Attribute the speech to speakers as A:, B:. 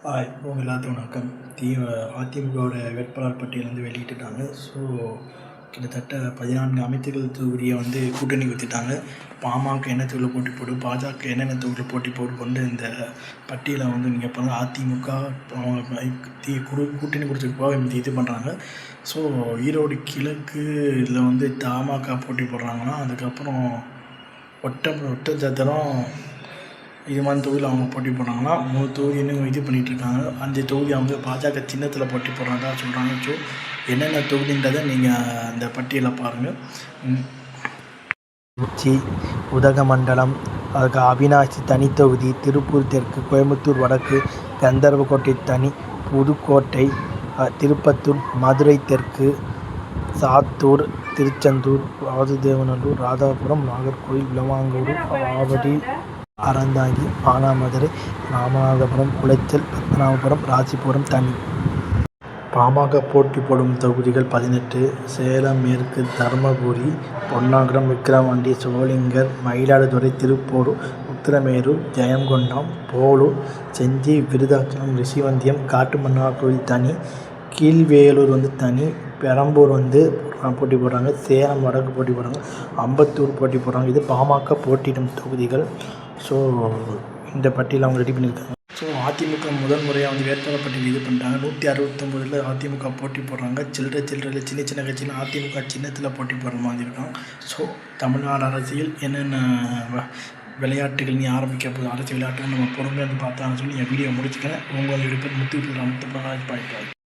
A: எல்லாத்துக்கும் வணக்கம். அதிமுகவோட வேட்பாளர் பட்டியல் வெளியிட்டுட்டாங்க. ஸோ கிட்டத்தட்ட 14 அமைச்சர்கள் தொகுதியை கூட்டணி வைத்துட்டாங்க. பாமக என்ன தொகுதியில் போட்டி போடும், பாஜக என்னென்ன தொகுதியில் போட்டி போட்டு இந்த பட்டியலை நீங்கள் பாருங்கள். அதிமுக கூட்டணி கொடுத்ததுக்காக இது பண்ணுறாங்க. ஸோ ஈரோடு கிழக்கு இதில் தமாக போட்டி போடுறாங்கன்னா, அதுக்கப்புறம் ஒட்டச்சத்திரம் இது மாதிரி தொகுதியில் அவங்க போட்டி போடுறாங்கன்னா 3 தொகுதி இன்னும் இது பண்ணிகிட்ருக்காங்க. 5 தொகுதி பாஜக சின்னத்தில் போட்டி போடுறதா சொல்கிறாங்க. ஸோ என்னென்ன தொகுதின்றதை நீங்கள் அந்த பட்டியலை பாருங்கள். திருச்சி, உதகமண்டலம், அதுக்கு அவிநாசி தனி தொகுதி, திருப்பூர் தெற்கு, கோயம்புத்தூர் வடக்கு, கந்தர்வக்கோட்டை தனி, புதுக்கோட்டை, திருப்பத்தூர், மதுரை தெற்கு, சாத்தூர், திருச்செந்தூர், வாசுதேவநல்லூர், ராதாபுரம், நாகர்கோவில், விளவங்கோடு, ஆவடி, அறந்தாங்கி, மானாமதுரை, ராமநாதபுரம், குளச்சல், பத்மநாபபுரம், ராசிபுரம் தனி. பாமக போட்டி போடும் தொகுதிகள் 18: சேலம் மேற்கு, தர்மபுரி, பொன்னாகரம், விக்கிரவாண்டி, சோளிங்கர், மயிலாடுதுறை, திருப்பூர், உத்திரமேரூர், ஜெயங்கொண்டம், போளூர், செஞ்சி, விருதாச்சலம், ரிஷிவந்தியம், காட்டுமன்னார்கோவில் தனி, கீழ்வேளூர் தனி, பெரம்பூர் போட்டி போடுறாங்க, சேலம் வடக்கு போட்டி போடுறாங்க, அம்பத்தூர் போட்டி போடுறாங்க. இது பாமக போட்டியிடும் தொகுதிகள். ஸோ இந்த பட்டியல் அவங்க ரெடி பண்ணியிருக்காங்க. ஸோ அதிமுக முதல் முறையாக வேட்பாளர் பட்டியல் இது பண்ணிட்டாங்க. 169 அதிமுக போட்டி போடுறாங்க. சின்ன சின்ன கட்சியில் அதிமுக சின்னத்தில் போட்டி போடுற மாதிரி இருக்கும். ஸோ தமிழ்நாடு அரசியல் என்னென்ன விளையாட்டுகள் ஆரம்பிக்க போகுது, அரசியல் விளையாட்டுகள் நம்ம பொறுமையாக பார்த்தான்னு சொல்லி என் வீடியோ முடிச்சுக்கிறேன். உங்கள் 2 பேர் முத்து பாய்.